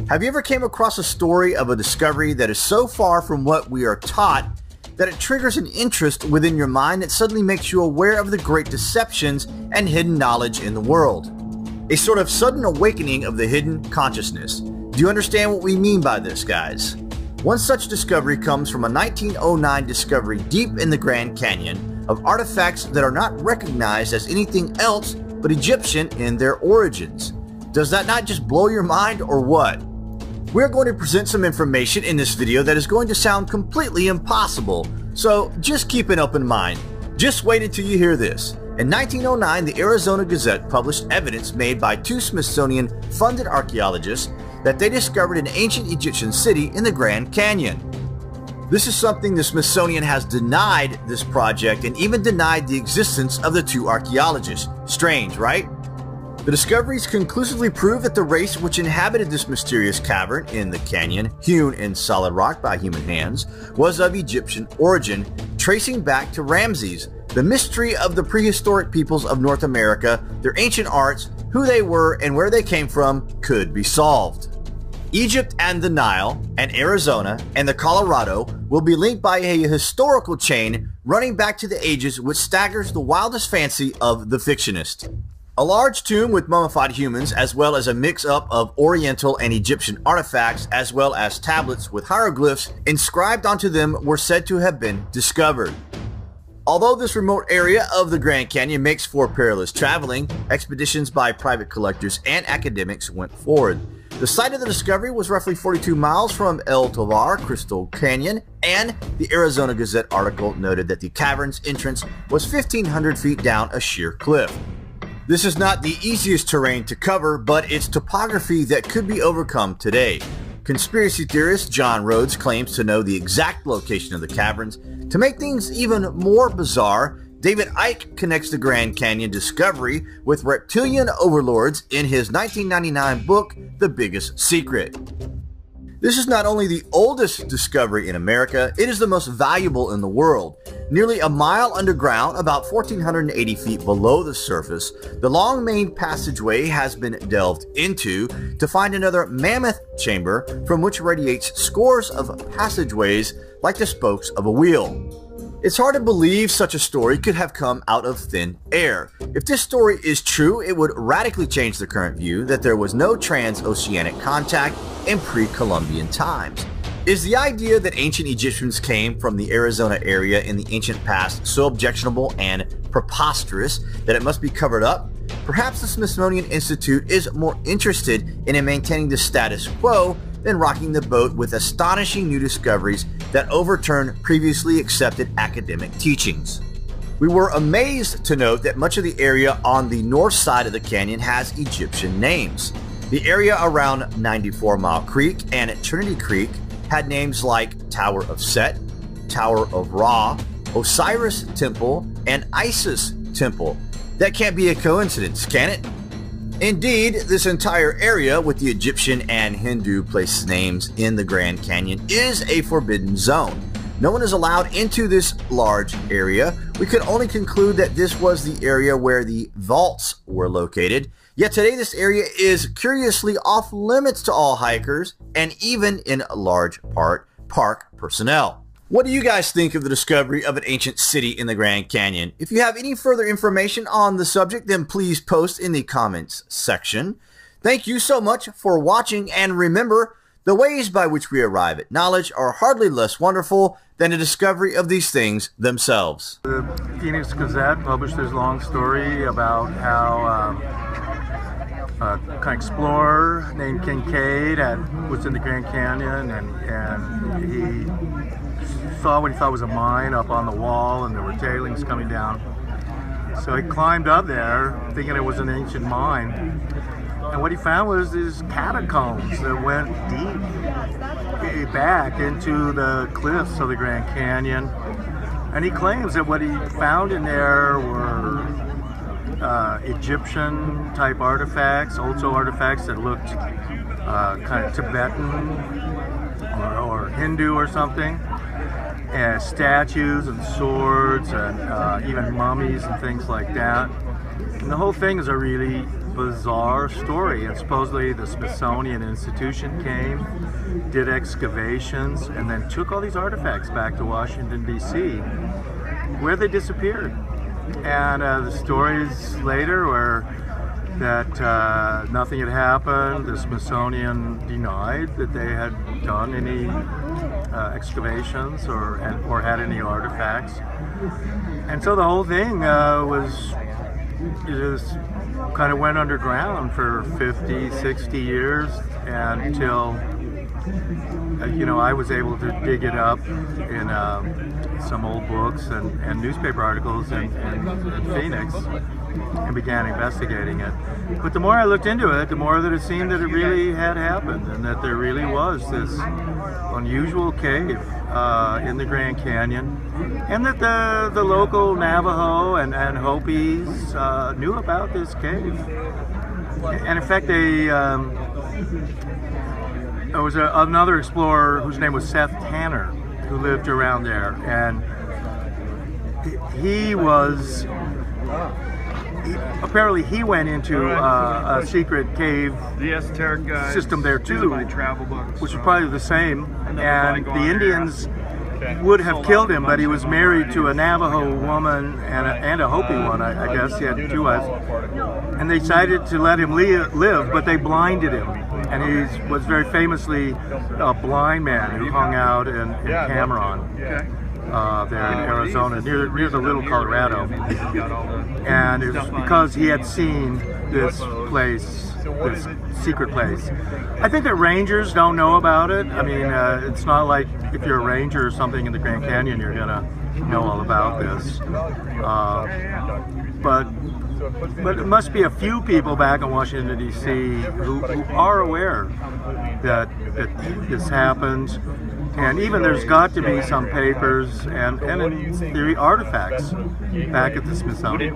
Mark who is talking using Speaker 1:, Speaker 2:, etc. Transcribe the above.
Speaker 1: Have you ever came across a story of a discovery that is so far from what we are taught that it triggers an interest within your mind that suddenly makes you aware of the great deceptions and hidden knowledge in the world? A sort of sudden awakening of the hidden consciousness. Do you understand what we mean by this, guys? One such discovery comes from a 1909 discovery deep in the Grand Canyon of artifacts that are not recognized as anything else but Egyptian in their origins. Does that not just blow your mind, or what? We're going to present some information in this video that is going to sound completely impossible, so just keep an open mind. Just wait until you hear this. In 1909, the Arizona Gazette published evidence made by two Smithsonian-funded archaeologists that they discovered an ancient Egyptian city in the Grand Canyon. This is something the Smithsonian has denied this project and even denied the existence of the two archaeologists. Strange, right? The discoveries conclusively prove that the race which inhabited this mysterious cavern in the canyon, hewn in solid rock by human hands, was of Egyptian origin, tracing back to Ramses. The mystery of the prehistoric peoples of North America, their ancient arts, who they were, and where they came from could be solved. Egypt and the Nile, and Arizona, and the Colorado will be linked by a historical chain running back to the ages which staggers the wildest fancy of the fictionist. A large tomb with mummified humans, as well as a mix-up of Oriental and Egyptian artifacts, as well as tablets with hieroglyphs inscribed onto them, were said to have been discovered. Although this remote area of the Grand Canyon makes for perilous traveling, expeditions by private collectors and academics went forward. The site of the discovery was roughly 42 miles from El Tovar Crystal Canyon, and the Arizona Gazette article noted that the cavern's entrance was 1,500 feet down a sheer cliff. This is not the easiest terrain to cover, but it's topography that could be overcome today. Conspiracy theorist John Rhodes claims to know the exact location of the caverns. To make things even more bizarre, David Icke connects the Grand Canyon discovery with reptilian overlords in his 1999 book, The Biggest Secret. This is not only the oldest discovery in America, it is the most valuable in the world. Nearly a mile underground, about 1,480 feet below the surface, the long main passageway has been delved into to find another mammoth chamber from which radiates scores of passageways like the spokes of a wheel. It's hard to believe such a story could have come out of thin air. If this story is true, it would radically change the current view that there was no transoceanic contact in pre-Columbian times. Is the idea that ancient Egyptians came from the Arizona area in the ancient past so objectionable and preposterous that it must be covered up? Perhaps the Smithsonian Institute is more interested in maintaining the status quo than rocking the boat with astonishing new discoveries that overturn previously accepted academic teachings. We were amazed to note that much of the area on the north side of the canyon has Egyptian names. The area around 94 Mile Creek and Trinity Creek had names like Tower of Set, Tower of Ra, Osiris Temple, and Isis Temple. That can't be a coincidence, can it? Indeed, this entire area with the Egyptian and Hindu place names in the Grand Canyon is a forbidden zone. No one is allowed into this large area. We could only conclude that this was the area where the vaults were located. Yet today this area is curiously off limits to all hikers and even in large part park personnel. What do you guys think of the discovery of an ancient city in the Grand Canyon? If you have any further information on the subject, then please post in the comments section. Thank you so much for watching, and remember, the ways by which we arrive at knowledge are hardly less wonderful than the discovery of these things themselves.
Speaker 2: The Phoenix Gazette published this long story about how an explorer named Kincaid was in the Grand Canyon, and he saw what he thought was a mine up on the wall, and there were tailings coming down. So he climbed up there thinking it was an ancient mine, and what he found was these catacombs that went deep back into the cliffs of the Grand Canyon. And he claims that what he found in there were Egyptian type artifacts, also artifacts that looked kind of Tibetan or Hindu or something. And statues and swords and even mummies and things like that. And the whole thing is a really bizarre story. And supposedly the Smithsonian Institution came, did excavations, and then took all these artifacts back to Washington, D.C., where they disappeared. And the stories later were that nothing had happened. The Smithsonian denied that they had done any excavations or had any artifacts. And so the whole thing just kind of went underground for 50, 60 years until I was able to dig it up in some old books and newspaper articles in Phoenix, and began investigating it. But the more I looked into it, the more that it seemed that it really had happened, and that there really was this unusual cave in the Grand Canyon, and that the local Navajo and Hopis knew about this cave. And in fact, there was another explorer whose name was Seth Tanner, who lived around there, and apparently he went into a secret cave system there too, which was probably the same, and the Indians would have killed him, but he was married to a Navajo woman and a Hopi one, I guess. He had two wives, and they decided to let him live, but they blinded him, and he was very famously a blind man who hung out in Cameron. There in Arizona, near the Little Colorado, and it was because he had seen this place, this secret place. I think that rangers don't know about it. I mean, it's not like if you're a ranger or something in the Grand Canyon, you're gonna know all about this. But it must be a few people back in Washington, D.C. who are aware that this happened. And even there's got to be some papers and in theory artifacts back at the Smithsonian.